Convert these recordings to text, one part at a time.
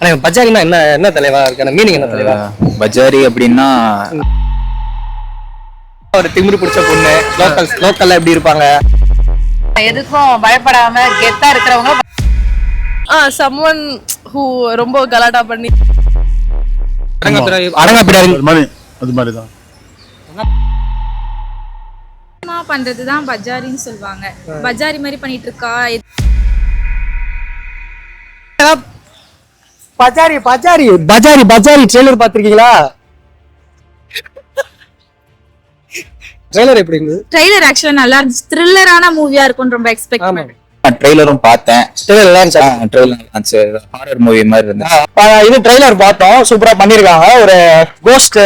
பஜாரினா என்ன என்ன தலைவா இருக்கான மீனிங் என்ன தலைவா? பஜாரி அப்படின்னா ஒரு திமிரு பிடிச்ச பொண்ணு, லோக்கல்ல எப்படி இருப்பாங்க? எதுக்கும் பயப்படாம கெத்தா இருக்கிறவங்க. someone who ரொம்ப கலாட்டா பண்ணி அடங்காப்பிடாரி அது மாதிரி தான் பண்றதுதான் பஜாரின்னு சொல்லுவாங்க. பஜாரி மாதிரி பண்ணிட்டு இருக்கா. பஜாரி பஜாரி பஜாரி பஜாரி ட்ரெய்லர் பாத்திருக்கீங்களா? ட்ரெய்லர் எப்படி இருந்தது? ட்ரெய்லர் ஆக்சுவலா நல்லா இருந்துச்சு. த்ரில்லரான மூவியா இருக்கும்னு ரொம்ப எக்ஸ்பெக்ட் பண்ணேன். ட்ரெய்லரும் பார்த்தேன். ட்ரெய்லர் ஹாரர் மூவி மாதிரி இருந்துச்சு. இது ட்ரெய்லர் பார்த்தோம், சூப்பரா பண்ணிருக்காங்க. ஒரு கோஸ்ட்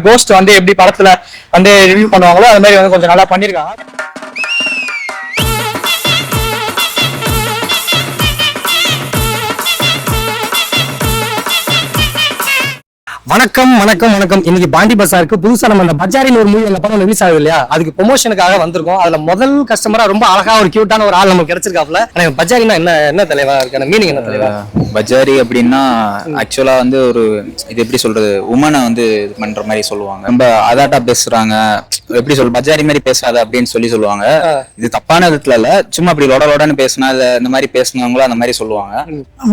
கோஸ்ட் வந்து எப்படி படத்துல வந்து ரிவ்யூ பண்ணுவாங்களோ அது மாதிரி வந்து கொஞ்சம் நல்லா பண்ணிருக்காங்க. வணக்கம் வணக்கம் வணக்கம். இன்னைக்கு பாண்டி பசாருக்கு புதுசா நம்ம அந்த பஜாரின்னு ஒரு மூவி அந்த படம் ரிலீஸ் ஆகுது இல்லையா, அதுக்கு ப்ரொமோஷனுக்காக வந்திருக்கோம். அதுல முதல் கஸ்டமரா ரொம்ப அழகா ஒரு கியூட்டான ஒரு ஆள் நமக்கு கிடைச்சிருக்காப்ல. பஜாரினா என்ன என்ன தலைவா இருக்கான மீனிங் என்ன தலைவா? பஜாரி அப்படின்னா ஆக்சுவலா வந்து ஒரு இது எப்படி சொல்றது, உமனை வந்து இது பண்ற மாதிரி சொல்லுவாங்க. ரொம்ப அதாட்டா பேசுறாங்க, எப்படி சொல்ற பஜாரி மாதிரி பேசாத அப்படின்னு சொல்லுவாங்க. இது தப்பான விதத்துல இல்ல, சும்மா அப்படி லொடன்னு பேசினா இந்த மாதிரி பேசுனவங்களும் அந்த மாதிரி சொல்லுவாங்க.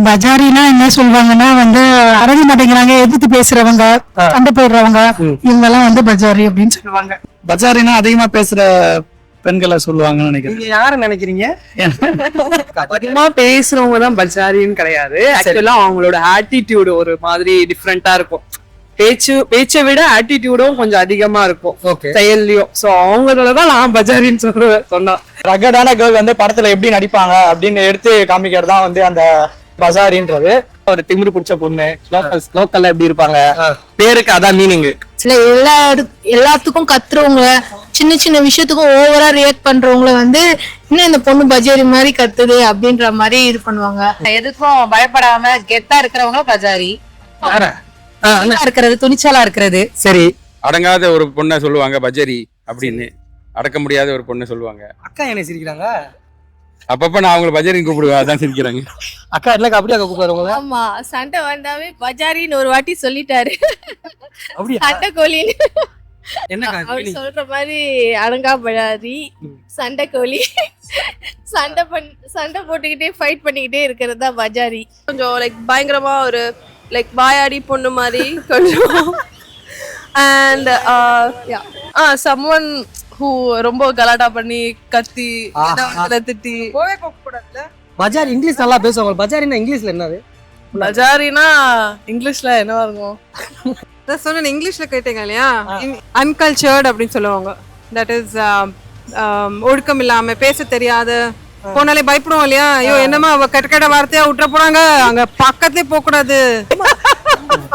பஜாரினா என்ன சொல்லுவாங்கன்னா வந்து அடங்க மாட்டேங்கிறாங்க, எதிர்த்து பேசுறவங்க, சண்டை போயிடுறவங்க, இவங்க எல்லாம் வந்து பஜாரி அப்படின்னு சொல்லுவாங்க. பஜாரினா அதிகமா பேசுற பெண்களை சொல்லுவாங்கன்னு நினைக்கிறேன். நீங்க யாரு நினைக்கிறீங்க? அதிகமா பேசுறவங்க தான் பஜாரின்னு கிடையாது. ஆக்சுவலா அவங்களோட ஆட்டிடியூடு ஒரு மாதிரி டிஃப்ரெண்டா இருக்கும். பேச்சை விட ஆட்டிடியூடும் கொஞ்சம் அதிகமா இருக்கும் செயல்லையும். சோ அவங்களதான் நான் பஜாரின்னு சொன்னா. ரகடான கேர்ள் வந்து படத்துல எப்படி நடிப்பாங்க அப்படின்னு எடுத்து காமிக்கிறது தான் வந்து அந்த பஜாரின்றது. ஒரு திமிரு பிடிச்ச பொண்ணு, லோக்கல்ல எப்படி இருப்பாங்க, பேருக்கு அதான் மீனிங். சில எல்லாத்துக்கும் கத்துறவங்க, சின்ன சின்ன விஷயத்துக்கும் ஓவரா ரியாக்ட் பண்றவங்கள வந்து இன்னும் இந்த பொண்ணு பஜாரி மாதிரி கத்துது அப்படின்ற மாதிரி இது பண்ணுவாங்க. எதுக்கும் பயப்படாம கெத்தா இருக்கிறவங்க பஜாரி. இருக்கிறது துணிச்சலா இருக்கிறது. சரி, அடங்காத ஒரு பொண்ணை சொல்லுவாங்க பஜாரி அப்படின்னு. அடக்க முடியாத ஒரு பொண்ணை சொல்லுவாங்க. அக்கா என்ன சிரிக்கிறாங்க? அப்பப்ப நான் அவங்களை பஜாரின்னு கூப்பிடுவேன், அதான் சிரிக்கிறாங்க. அக்கா என்ன அப்படியே கூப்பிடுவாங்க? ஆமா, சண்டை வந்தாவே பஜாரின்னு ஒரு வாட்டி சொல்லிட்டாரு. அப்படியா? சண்டை கோழி என்ன அவர் சொல்ற மாதிரி அடங்கா பஜாரி, சண்டை கோழி. சண்டை போட்டுக்கிட்டே ஃபைட் பண்ணிக்கிட்டே இருக்கிறது தான் பஜாரி. கொஞ்சம் பயங்கரமா ஒரு வாயாடி பொண்ணு மாதிரி கொஞ்சம். அண்ட் someone who ரொம்ப கலாட்டா பண்ணி கத்தி திட்டி. பஜாரி இங்கிலீஷ் நல்லா பேசுவாங்க. பஜாரினா இங்கிலீஷ்ல என்னது? பஜாரினா இங்கிலீஷ்ல என்னவா இருக்கும்? சொன்ன இங்கிலீஷ்ல கேட்டீங்க இல்லையா, அன்கல்ச்சர்ட் அப்படின்னு சொல்லுவாங்க. தட் இஸ் ஒழுக்கம் இல்லாம, பேச தெரியாது, போனாலே பயப்படுவோம் இல்லையா. ஐயோ என்னமா அவ கெட்ட வார்த்தையா விட்டுற போறாங்க, அங்க பக்கத்துலயே போக கூடாது.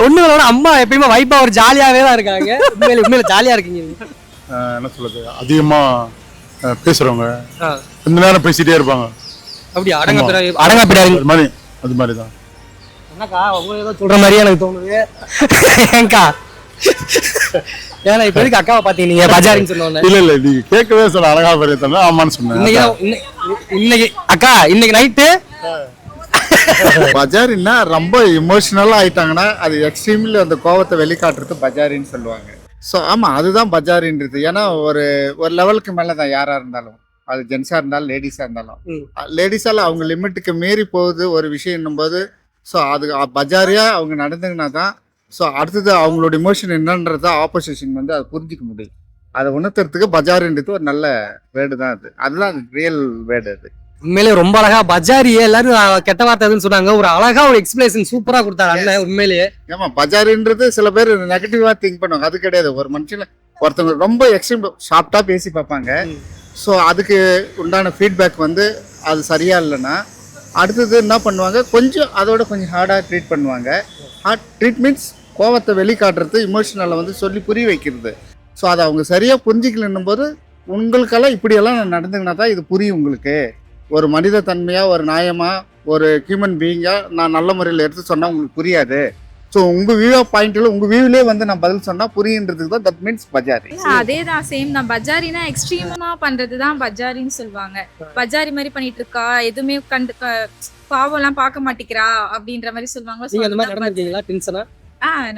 பொண்ணுங்களோட அம்மா எப்பயுமே வைப்பா ஒரு ஜாலியாவே தான் இருக்காங்க. உண்மையில ஜாலியா இருக்கீங்க. என்ன சொல்றது, அதிகமா பேசுறவங்க, இந்த நேரம் பேசிட்டே இருப்பாங்க. அப்படி அடங்காப்பிடாரி மாதிரி அது மாதிரி தான். என்னக்கா உங்களை ஏதோ சொல்ற மாதிரியே எனக்கு தோணுது. ஏங்கா ஏன்னா இப்ப எதுக்கு அக்காவை பாத்தீங்க நீங்க பஜாரின்னு சொன்னோன்னு? இல்ல நீங்க கேட்கவே சொல்ல அழகா பெரிய ஆமான்னு சொன்னேன். இன்னைக்கு அக்கா இன்னைக்கு நைட்டு பஜாரின்னா ரொம்ப இமோஷனலா ஆயிட்டாங்கன்னா அது எக்ஸ்ட்ரீம்ல அந்த கோவத்தை வெளிக்காட்டுறது பஜாரின்னு சொல்லுவாங்க. ஸோ ஆமா, அதுதான் பஜாரின்றது. ஏன்னா ஒரு லெவலுக்கு மேலதான் யாரா இருந்தாலும், அது ஜென்ஸா இருந்தாலும் லேடிஸா இருந்தாலும், லேடிஸால அவங்க லிமிட்டுக்கு மீறி போகுது ஒரு விஷயம் போது, ஸோ அது பஜாரியா அவங்க நடந்துங்கன்னா தான் ஸோ அடுத்தது அவங்களோட இமோஷன் என்னன்றத ஆப்போசிஷன் வந்து அதை புரிஞ்சிக்க முடியும். அதை உணர்த்துறதுக்கு பஜாரின்றது ஒரு நல்ல வேர்டு தான். அதுதான் ரியல் வேர்டு. அது உண்மையிலே ரொம்ப அழகா பஜாரியே எல்லாரும் கெட்ட வார்த்தைன்னு சொன்னாங்க. ஒரு அழகா ஒரு எக்ஸ்பிளேஷன் சூப்பரா கொடுத்தாரு அண்ணன். உண்மையிலேயே ஏமா பஜாரின்றது சில பேர் நெகட்டிவா திங்க் பண்ணுவாங்க. அது கிடையாது. ஒரு மனுஷன் ஒருத்தவங்க ரொம்ப எக்ஸ்ட்ரீம் ஷார்ட்டா பேசி பார்ப்பாங்க. ஸோ அதுக்கு உண்டான ஃபீட்பேக் வந்து அது சரியா இல்லைன்னா அடுத்தது என்ன பண்ணுவாங்க, கொஞ்சம் அதோட கொஞ்சம் ஹார்டாக ட்ரீட் பண்ணுவாங்க. ஹார்ட் ட்ரீட் மீன்ஸ் கோவத்தை வெளிக்காட்டுறது, இமோஷனலை வந்து சொல்லி புரிய வைக்கிறது. ஸோ அதை அவங்க சரியாக புரிஞ்சிக்கலன்னும் போது உங்களுக்கெல்லாம் இப்படியெல்லாம் நடந்துங்கன்னா தான் இது புரியும் உங்களுக்கு. ஒரு மனித தன்மையாக, ஒரு நியாயமாக, ஒரு ஹியூமன் பீயிங்காக நான் நல்ல முறையில் எடுத்து சொன்னால் உங்களுக்கு புரியாது. ஸோ ஸோ உங்கள் வியூ பாயிண்ட்டில் உங்கள் வியூவிலே வந்து நான் பதில் சொன்னால் புரியுன்றதுக்கு தான் தட் மீன்ஸ் பஜாரி. அதே தான், சேம் தான். பஜாரினா எக்ஸ்ட்ரீமா பண்றது தான் பஜாரின்னு சொல்லுவாங்க. பஜாரி மாதிரி பண்ணிட்டு இருக்கா, எதுவுமே பாவம் எல்லாம் பார்க்க மாட்டேங்கிறா அப்படின்ற மாதிரி சொல்லுவாங்க. நீங்க அந்த மாதிரி நடந்திருக்கீங்களா டென்ஷனா?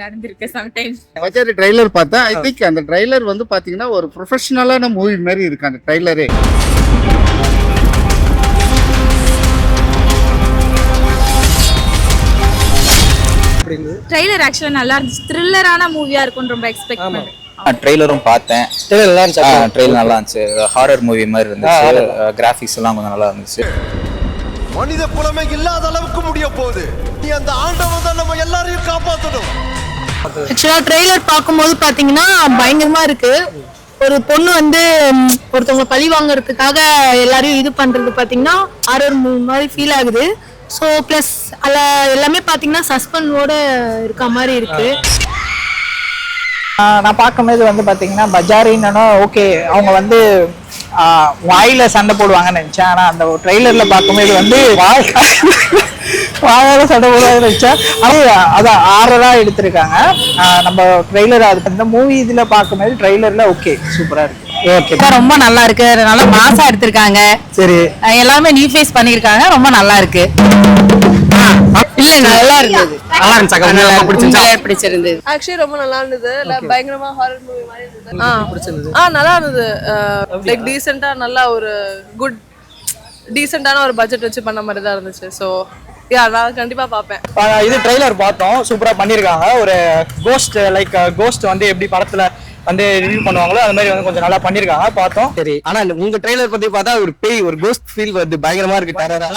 நடந்திருக்கு சம்டைம்ஸ். பஜாரி ட்ரைலர் பார்த்தேன். ஐ திங்க் அந்த ட்ரைலர் வந்து பார்த்தீங்கன்னா ஒரு ப்ரொஃபஷனலான மூவி மாதிரி இருக்கு அந்த ட்ரைலரே. ட்ரெய்லர் ஆக்சுவலா நல்லா இருந்துச்சு. த்ரில்லரான மூவியா இருக்கும்னு ரொம்ப எக்ஸ்பெக்ட் பண்ணேன். ட்ரெய்லரும் பார்த்தேன். ட்ரெய்லர் நல்லா இருந்துச்சு. ஹாரர் மூவி மாதிரி இருந்துச்சு. கிராஃபிக்ஸ் எல்லாம் கொஞ்சம் நல்லா இருந்துச்சு. மனித குலமே இல்லாத அளவுக்கு முடிய போகுது. நீ அந்த ஆண்டவன் தான் நம்ம எல்லாரையும் காப்பாற்றணும். ஆக்சுவலா ட்ரெய்லர் பார்க்கும்போது பாத்தீங்கன்னா பயங்கரமா இருக்கு. ஒரு பொண்ணு வந்து ஒருத்தவங்க பழி வாங்குறதுக்காக எல்லாரையும் இது பண்றது பாத்தீங்கன்னா ஹாரர் மூவி மாதிரி ஃபீல் ஆகுது. ஸோ பிளஸ் அதில் எல்லாமே பாத்தீங்கன்னா சஸ்பென்ஸோட இருக்க மாதிரி இருக்கு. நான் பார்க்கும்போது வந்து பார்த்தீங்கன்னா பஜாரின்னு ஓகே, அவங்க வந்து வாயில சண்டை போடுவாங்கன்னு நினைச்சேன். ஆனால் அந்த ட்ரெய்லர்ல பார்க்கும்போது வந்து வாயால சண்டை போடுவாங்கன்னு நினைச்சேன். அதான் ஆறரா எடுத்திருக்காங்க. நம்ம ட்ரெய்லர் அது அந்த மூவி இதுல பார்க்கும்போது ட்ரெய்லர்ல ஓகே சூப்பரா இருக்கு. ரொம்ப நல்லா இருக்கு. நல்லா மாசா எடுத்திருக்காங்க. சரி, எல்லாமே நியூ ஃபேஸ் பண்ணிருக்காங்க. ரொம்ப நல்லா இருக்கு. இல்ல நல்லா இருந்தது. நல்லா இருந்துச்சு. பிடிச்சிருந்தது. ஆக்சுவலி ரொம்ப நல்லா இருந்தது. பயங்கரமா ஹாரர் மூவி மாதிரி இருந்தது. நல்லா இருந்தது. லைக் டீசெண்டா நல்லா ஒரு குட் டீசெண்டான ஒரு பட்ஜெட் வச்சு பண்ண மாதிரி தான் இருந்துச்சு. ஸோ நான் கண்டிப்பா பாப்பேன். இது ட்ரெய்லர் பார்த்தோம், சூப்பரா பண்ணிருக்காங்க. ஒரு கோஸ்ட் கோஸ்ட் வந்து எப்படி படத்துல வந்து ரிவ்யூ பண்ணுவாங்களோ அது மாதிரி வந்து கொஞ்சம் நல்லா பண்ணிருக்காங்க, பார்த்தோம். சரி, ஆனா உங்க ட்ரெய்லர் பத்தி பார்த்தா ஒரு பேய், ஒரு கோஸ்ட் ஃபீல் வருது. பயங்கரமா இருக்கு. டெரரா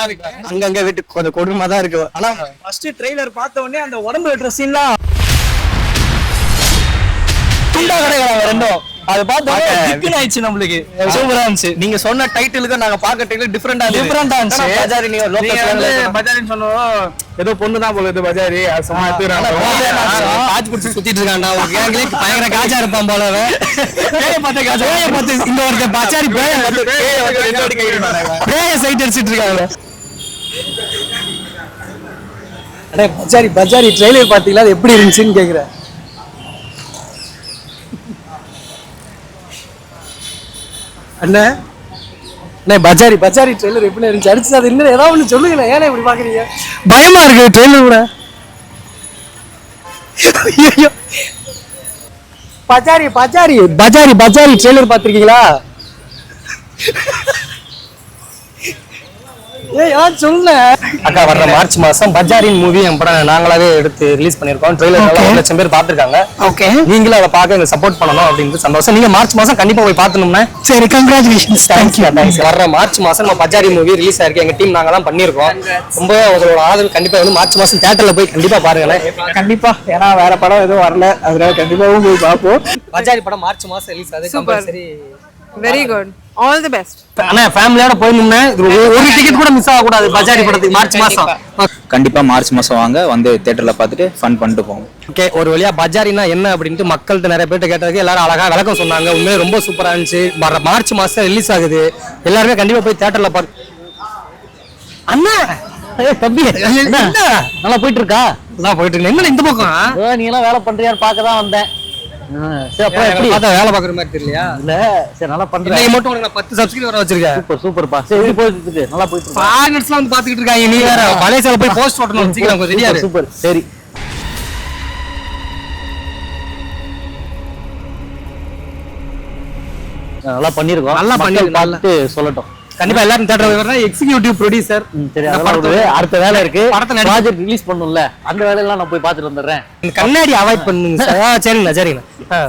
அங்கங்க வீட்டு கொஞ்சம் கொடுமையா தான் இருக்கு. ஆனா ஃபர்ஸ்ட் ட்ரெய்லர் பார்த்த உடனே அந்த உடம்பு வெட்டுற சீன்லாம் துண்டா கிடையாது ரெண்டும். அது பார்த்தா திக்குன்னு ஆயிடுச்சு நம்மளுக்கு. சூப்பரா இருந்துச்சு. நீங்க சொன்ன டைட்டிலுக்கு நாங்க பார்க்க டைட்டில் டிஃபரெண்டா இருந்துச்சு. பஜாரி நீங்க பஜாரின்னு சொன்னோம், ஏதோ பொண்ணு தான் போல இது பஜாரி. அது சும்மா காஜ் குடிச்சு சுத்திட்டு இருக்கான்டா. ஒரு கேங்லயே பயங்கர காஜா இருப்பான் போல. இந்த ஒரு பஜாரி பேய சைட் அடிச்சிட்டு இருக்காங்க. பஜாரி ட்ரெய்லர் பாத்தீங்களா? அது எப்படி இருந்துச்சுன்னு கேக்குறேன். அண்ணே பஜாரி ட்ரெய்லர் எப்படி இருந்துச்சு? அடிச்சு அது இல்லை ஏதாவது ஒன்று சொல்லுங்களேன். ஏன்னா இப்படி பாக்குறீங்க? பயமா இருக்கு ட்ரெய்லர் கூட. பஜாரி ட்ரெய்லர் பாத்திருக்கீங்களா? சொல்ல அக்கா, வர்ற மார்ச் மாசம் பஜாரின் மூவி என் படம் நாங்களாவே எடுத்து ரிலீஸ் பண்ணிருக்கோம். ட்ரெய்லர் 1 லட்சம் பேர் பாத்துருக்காங்க. ஓகே, நீங்களும் அதை பார்க்க எங்க சப்போர்ட் பண்ணணும் அப்படின்றது சந்தோஷம். நீங்க மார்ச் மாசம் கண்டிப்பா போய் பாத்தணும்னா. சரி, கங்க்ராச்சுலேஷன்ஸ். தேங்க்யூ. வர்ற மார்ச் மாசம் நம்ம பஜாரி மூவி ரிலீஸ் ஆயிருக்கு. எங்க டீம் நாங்க தான் பண்ணிருக்கோம். ரொம்ப உங்களோட ஆதரவு கண்டிப்பா வந்து மார்ச் மாசம் தியேட்டர்ல போய் கண்டிப்பா பாருங்களேன். கண்டிப்பா, ஏன்னா வேற படம் எதுவும் வரல, அதனால கண்டிப்பாவும் போய் பார்ப்போம். பஜாரி படம் மார்ச் மாசம் ரிலீஸ் ஆகுது. Compulsory. Very good, all the best. அண்ணா ஃபேமிலியோட போயிடணும்னா ஒரு டிக்கெட் கூட மிஸ் ஆக கூடாது பஜாரி படத்துக்கு மார்ச் மாசம். கண்டிப்பா மார்ச் மாசம் வாங்க, வந்து தியேட்டர்ல பார்த்துட்டு ஃபன் பண்ணிட்டு போவோம். ஓகே, ஒரு வழியா பஜாரினா என்ன அப்படின்ட்டு மக்கள்கிட்ட நிறைய பேர்ட்ட கேட்டதுக்கு எல்லாரும் அழகா விளக்கம் சொன்னாங்க. உண்மையிலே ரொம்ப சூப்பரா இருந்துச்சு. மார்ச் மாசம் ரிலீஸ் ஆகுது. எல்லாருமே கண்டிப்பா போய் தியேட்டர்ல பாரு. அண்ணா தம்பி நல்லா போயிட்டு இருக்கா? நல்லா போயிட்டு இருக்கு. என்ன இந்த பக்கம் நீ எல்லாம் வேலை பண்றியான்னு பார்க்க தான் வந்தேன். சரி, அப்புறம் எப்படி பார்த்தா வேலை பாக்குற மாதிரி தெரியலையா? இல்ல சரி, நல்லா பண்றேன். நீ மட்டும் உனக்கு 10 சப்ஸ்கிரைபர் வச்சிருக்கேன். சூப்பர் சூப்பர்ப்பா. சரி, போயிட்டு இருக்கு, நல்லா போயிட்டு இருக்கு. ஃபாரினர்ஸ்லாம் வந்து பாத்துக்கிட்டு இருக்காங்க. நீ வேற மலேசியால போய் போஸ்ட் ஓட்டணும். சீக்கிரம் கொஞ்சம் ரெடியா இரு. சூப்பர். சரி, நல்லா பண்ணிருக்கோம். நல்லா பார்த்து சொல்லட்டும். கண்டிப்பா எல்லாரும் தியேட்டர் வரணும். Executive producer. சரி, அதெல்லாம் அடுத்த வேலை இருக்கு. ப்ராஜெக்ட் ரிலீஸ் பண்ணணும்ல, அந்த வேலையெல்லாம் நான் போய் பார்த்துட்டு வந்துடுறேன். கண்ணாடி அவாய்ட் பண்ணுங்க. சரிங்கண்ணா.